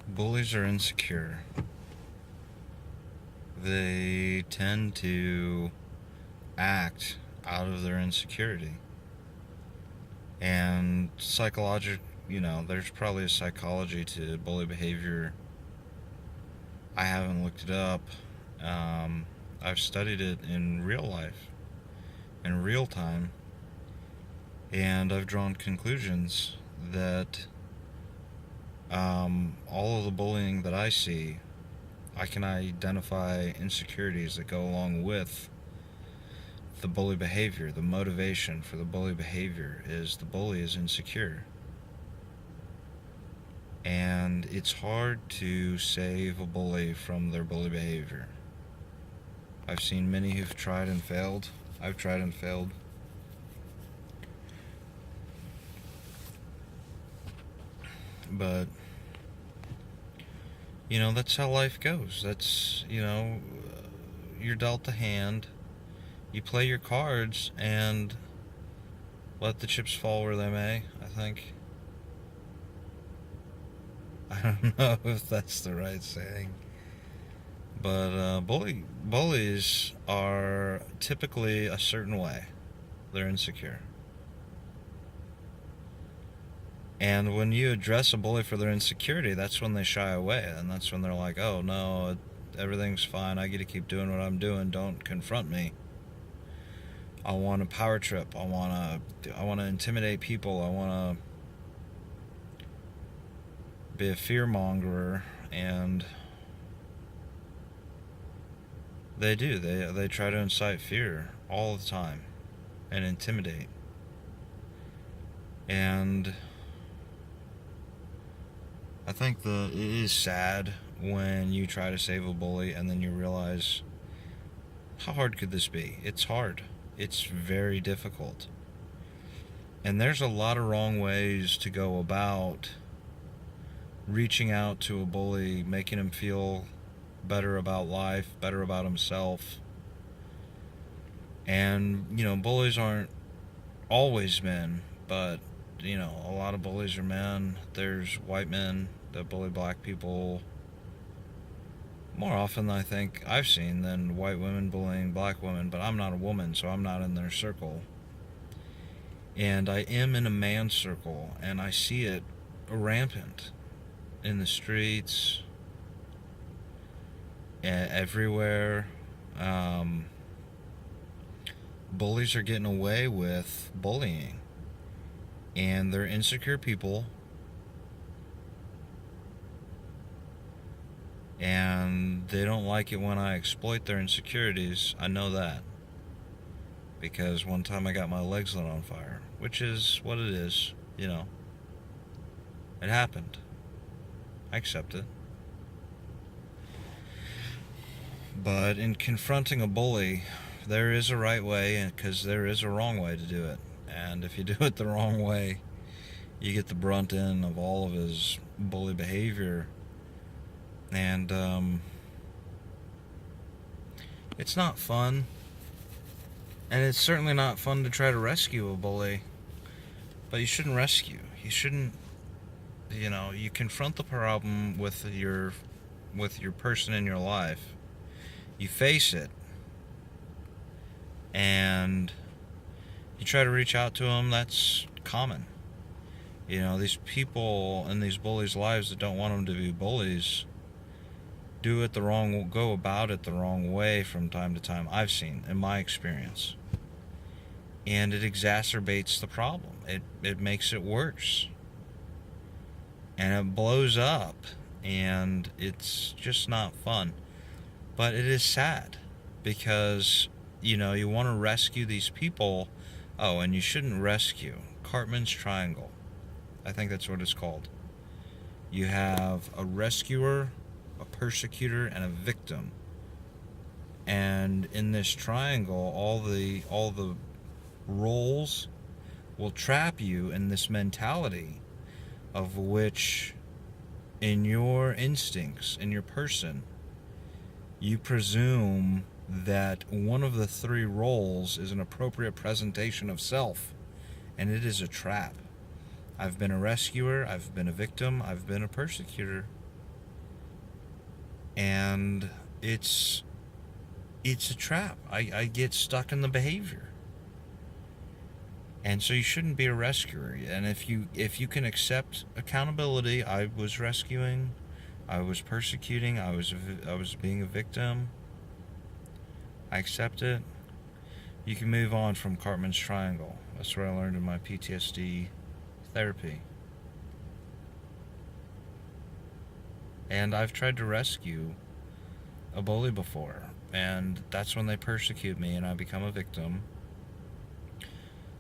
Bullies are insecure. They tend to act out of their insecurity. And there's probably a psychology to bully behavior. I haven't looked it up. I've studied it in real life, in real time, and I've drawn conclusions that all of the bullying that I see, I can identify insecurities that go along with the bully behavior. The motivation for the bully behavior is the bully is insecure. And it's hard to save a bully from their bully behavior. I've seen many who've tried and failed. I've tried and failed. But, that's how life goes. You're dealt a hand. You play your cards and let the chips fall where they may, I think. I don't know if that's the right saying. But bullies are typically a certain way. They're insecure. And when you address a bully for their insecurity, that's when they shy away. And that's when they're like, oh, no, everything's fine. I get to keep doing what I'm doing. Don't confront me. I want a power trip. I want to intimidate people. I want to be a fear mongerer. And they do. They try to incite fear all the time and intimidate. And I think that it is sad when you try to save a bully and then you realize, how hard could this be? It's hard. It's very difficult. And there's a lot of wrong ways to go about reaching out to a bully, making him feel better about life, better about himself. And, bullies aren't always men, but, a lot of bullies are men. There's white men that bully black people more often than I think I've seen than white women bullying black women, but I'm not a woman, so I'm not in their circle. And I am in a man's circle, and I see it rampant in the streets, everywhere. Bullies are getting away with bullying, and they're insecure people, and they don't like it when I exploit their insecurities. I know that, because one time I got my legs lit on fire, which is what it is. It happened. I accept it. But in confronting a bully, there is a right way, because there is a wrong way to do it. And if you do it the wrong way, you get the brunt end of all of his bully behavior. And it's not fun. And it's certainly not fun to try to rescue a bully. But you shouldn't rescue. You shouldn't, you confront the problem with your person in your life. You face it. And you try to reach out to them. That's common. These people in these bullies' lives that don't want them to be bullies go about it the wrong way from time to time. I've seen, in my experience. And it exacerbates the problem. It makes it worse. And it blows up. And it's just not fun. But it is sad. Because, you want to rescue these people. Oh, and you shouldn't rescue. Cartman's triangle. I think that's what it's called. You have a rescuer, a persecutor, and a victim. And in this triangle, all the roles will trap you in this mentality of which, in your instincts, in your person, you presume that one of the three roles is an appropriate presentation of self, and it is a trap. I've been a rescuer, I've been a victim, I've been a persecutor. And it's a trap. I get stuck in the behavior. And so you shouldn't be a rescuer. And if you can accept accountability, I was rescuing, I was persecuting, I was being a victim. I accept it. You can move on from Cartman's triangle. That's what I learned in my PTSD therapy. And I've tried to rescue a bully before, and that's when they persecute me and I become a victim.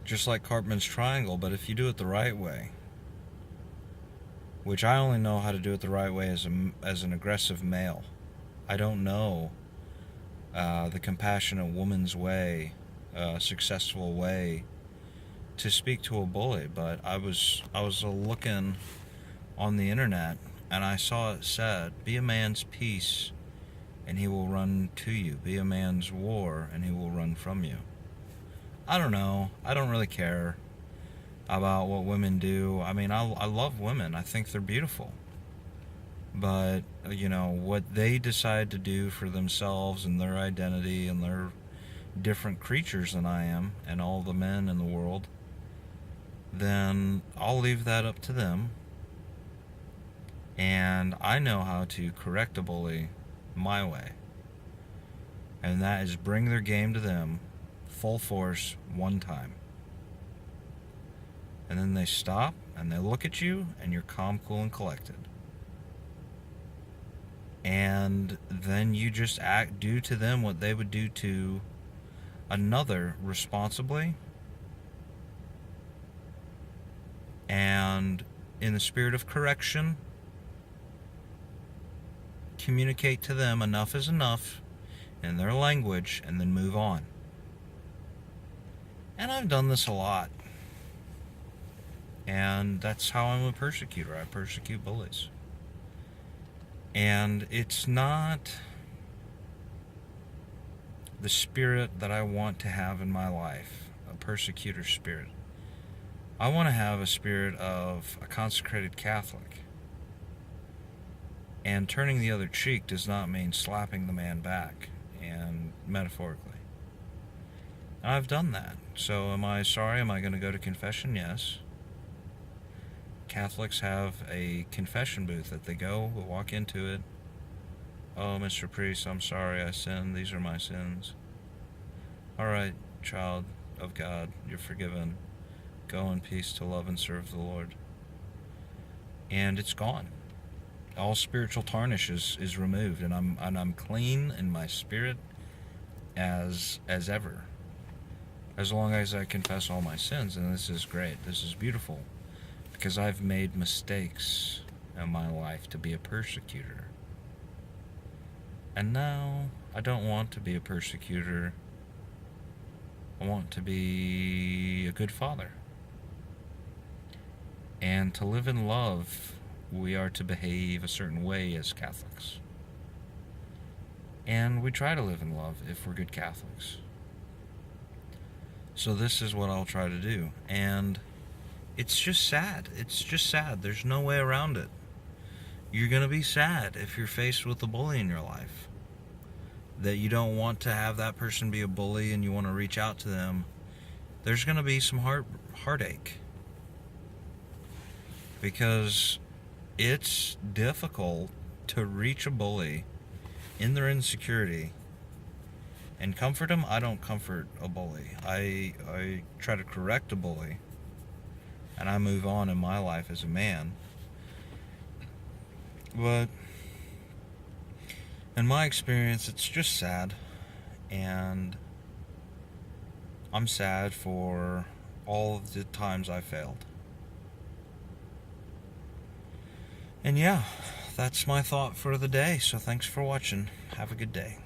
Just like Cartman's triangle, but if you do it the right way, which I only know how to do it the right way as an aggressive male. I don't know the compassionate woman's way, successful way to speak to a bully. But I was looking on the internet and I saw it said, "Be a man's peace, and he will run to you. Be a man's war, and he will run from you." I don't know. I don't really care about what women do. I mean, I love women. I think they're beautiful. But, what they decide to do for themselves and their identity, and they're different creatures than I am and all the men in the world, then I'll leave that up to them. And I know how to correct a bully my way. And that is bring their game to them full force one time. And then they stop and they look at you and you're calm, cool, and collected. And then you just do to them what they would do to another responsibly, and in the spirit of correction, communicate to them enough is enough in their language, and then move on. And I've done this a lot. And that's how I'm a persecutor. I persecute bullies. And it's not the spirit that I want to have in my life, a persecutor spirit. I want to have a spirit of a consecrated Catholic. And turning the other cheek does not mean slapping the man back, and metaphorically. And I've done that. So am I sorry? Am I going to go to confession? Yes. Catholics have a confession booth that they go, walk into it. "Oh, Mr. Priest, I'm sorry, I sinned. These are my sins." "All right, child of God, you're forgiven. Go in peace to love and serve the Lord." And it's gone. All spiritual tarnish is removed, and I'm clean in my spirit as ever. As long as I confess all my sins, and this is great. This is beautiful. Because I've made mistakes in my life to be a persecutor. And now I don't want to be a persecutor. I want to be a good father. And to live in love, we are to behave a certain way as Catholics. And we try to live in love if we're good Catholics. So this is what I'll try to do. And it's just sad. It's just sad. There's no way around it. You're going to be sad if you're faced with a bully in your life. That you don't want to have that person be a bully and you want to reach out to them. There's going to be some heartache. Because it's difficult to reach a bully in their insecurity and comfort them. I don't comfort a bully. I try to correct a bully. And I move on in my life as a man. But in my experience, it's just sad. And I'm sad for all of the times I failed. And yeah, that's my thought for the day. So thanks for watching. Have a good day.